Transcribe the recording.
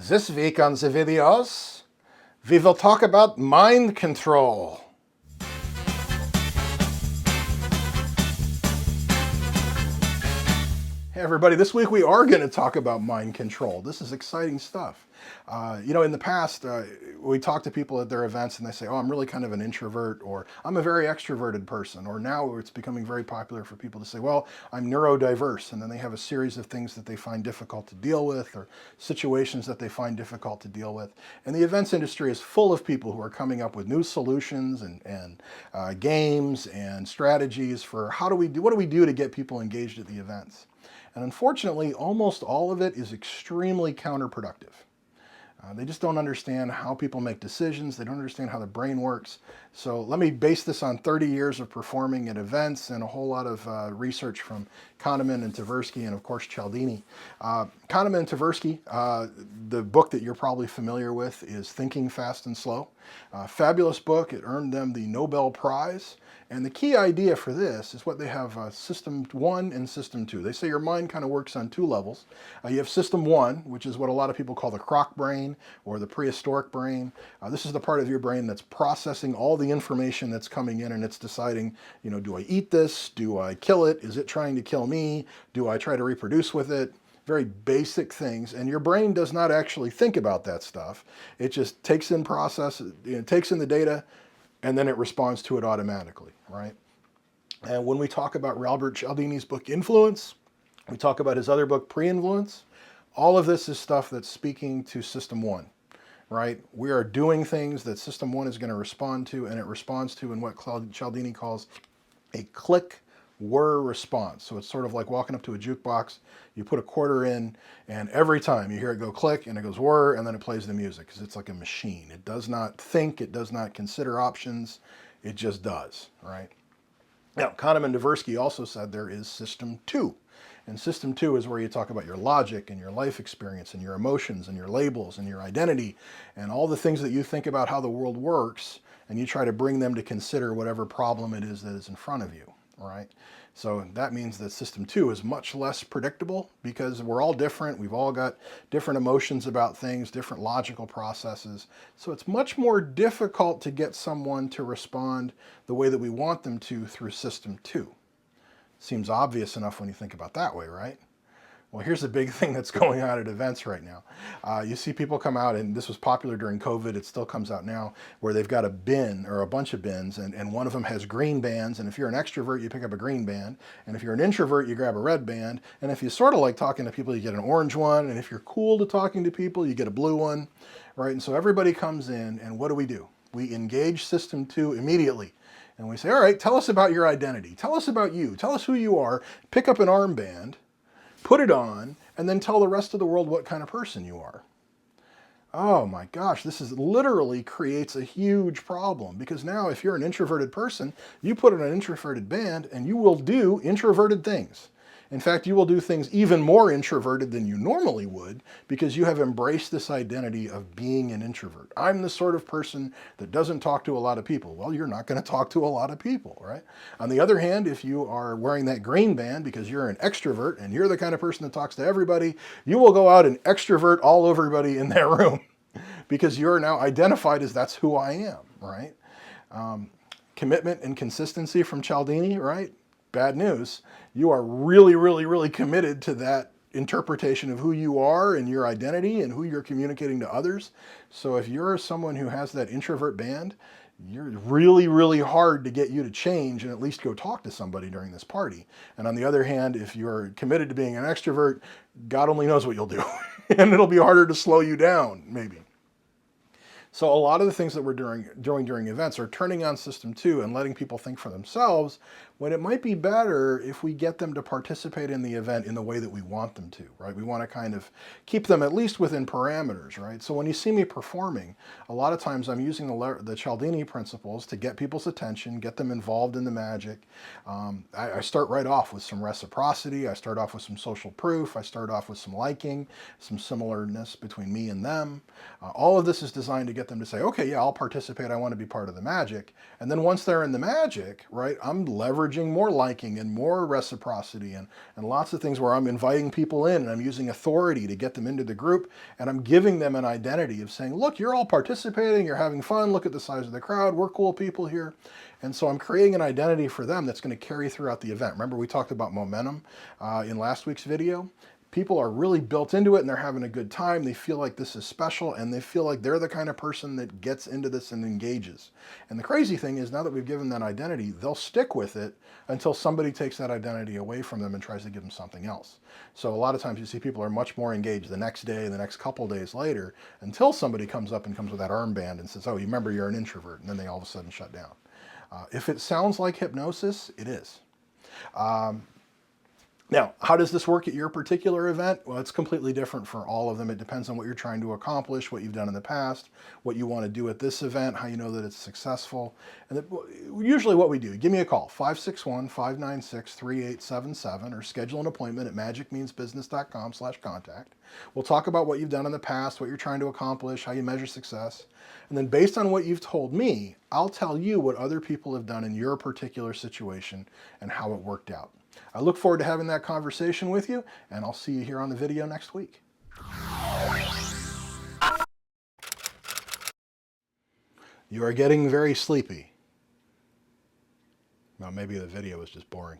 This week on the videos, we will talk about mind control. Hey everybody, this week we are going to talk about mind control. This is exciting stuff. In the past, we talk to people at their events and they say, oh, I'm really kind of an introvert, or I'm a very extroverted person, or now it's becoming very popular for people to say, well, I'm neurodiverse, and then they have a series of things that they find difficult to deal with, or situations that they find difficult to deal with. And the events industry is full of people who are coming up with new solutions and games and strategies for what do we do to get people engaged at the events. And unfortunately, almost all of it is extremely counterproductive. They just don't understand how people make decisions. They don't understand how the brain works. So let me base this on 30 years of performing at events and a whole lot of research from Kahneman and Tversky and, of course, Cialdini. Kahneman and Tversky, the book that you're probably familiar with is Thinking Fast and Slow. Fabulous book. It earned them the Nobel Prize. And the key idea for this is what they have System 1 and System 2. They say your mind kind of works on two levels. You have System 1, which is what a lot of people call the croc brain or the prehistoric brain. This is the part of your brain that's processing all the information that's coming in, and it's deciding, do I eat this? Do I kill it? Is it trying to kill me? Do I try to reproduce with it? Very basic things, and your brain does not actually think about that stuff. It just takes in takes in the data, and then it responds to it automatically, right? And when we talk about Albert Cialdini's book Influence, we talk about his other book Pre-Influence, all of this is stuff that's speaking to System 1, right? We are doing things that System 1 is going to respond to, and it responds to in what Cialdini calls a click-whir response. So it's sort of like walking up to a jukebox, you put a quarter in, and every time you hear it go click, and it goes whir, and then it plays the music, because it's like a machine. It does not think, it does not consider options, it just does, right? Now, Kahneman and Tversky also said there is System 2. And System 2 is where you talk about your logic and your life experience and your emotions and your labels and your identity and all the things that you think about how the world works, and you try to bring them to consider whatever problem it is that is in front of you, right? So that means that System 2 is much less predictable because we're all different. We've all got different emotions about things, different logical processes. So it's much more difficult to get someone to respond the way that we want them to through System 2. Seems obvious enough when you think about it that way, right? Well, here's the big thing that's going on at events right now. You see people come out, and this was popular during COVID, it still comes out now, where they've got a bin or a bunch of bins, and one of them has green bands, and if you're an extrovert, you pick up a green band, and if you're an introvert, you grab a red band, and if you sort of like talking to people, you get an orange one, and if you're cool to talking to people, you get a blue one, right? And so everybody comes in, and what do? We engage System 2 immediately. And we say, all right, tell us about your identity. Tell us about you. Tell us who you are. Pick up an armband, put it on, and then tell the rest of the world what kind of person you are. Oh my gosh, this is literally creates a huge problem, because now if you're an introverted person, you put on an introverted band and you will do introverted things. In fact, you will do things even more introverted than you normally would because you have embraced this identity of being an introvert. I'm the sort of person that doesn't talk to a lot of people. Well, you're not going to talk to a lot of people, right? On the other hand, if you are wearing that green band because you're an extrovert and you're the kind of person that talks to everybody, you will go out and extrovert all over everybody in that room because you're now identified as that's who I am, right? Commitment and consistency from Cialdini, right? Bad news. You are really, really, really committed to that interpretation of who you are and your identity and who you're communicating to others. So if you're someone who has that introvert band, you're really, really hard to get you to change and at least go talk to somebody during this party. And on the other hand, if you're committed to being an extrovert, God only knows what you'll do. And it'll be harder to slow you down, maybe. So a lot of the things that we're doing during events are turning on System 2 and letting people think for themselves, when it might be better if we get them to participate in the event in the way that we want them to, right? We want to kind of keep them at least within parameters, right? So when you see me performing, a lot of times I'm using the Cialdini principles to get people's attention, get them involved in the magic. I start right off with some reciprocity. I start off with some social proof. I start off with some liking, some similarness between me and them. All of this is designed to get them to say, okay, yeah, I'll participate. I want to be part of the magic. And then once they're in the magic, right, I'm leveraging encouraging more liking and more reciprocity and lots of things where I'm inviting people in and I'm using authority to get them into the group, and I'm giving them an identity of saying, look, you're all participating, you're having fun, look at the size of the crowd, we're cool people here. And so I'm creating an identity for them that's going to carry throughout the event. Remember we talked about momentum in last week's video? People are really built into it and they're having a good time. They feel like this is special and they feel like they're the kind of person that gets into this and engages. And the crazy thing is, now that we've given that identity, they'll stick with it until somebody takes that identity away from them and tries to give them something else. So a lot of times you see people are much more engaged the next day, the next couple days later, until somebody comes up and comes with that armband and says, oh, you remember you're an introvert, and then they all of a sudden shut down. If it sounds like hypnosis, it is. Now, how does this work at your particular event? Well, it's completely different for all of them. It depends on what you're trying to accomplish, what you've done in the past, what you want to do at this event, how you know that it's successful. And usually what we do, give me a call, 561-596-3877, or schedule an appointment at magicmeansbusiness.com/contact. We'll talk about what you've done in the past, what you're trying to accomplish, how you measure success. And then based on what you've told me, I'll tell you what other people have done in your particular situation and how it worked out. I look forward to having that conversation with you, and I'll see you here on the video next week. You are getting very sleepy. Well, maybe the video was just boring.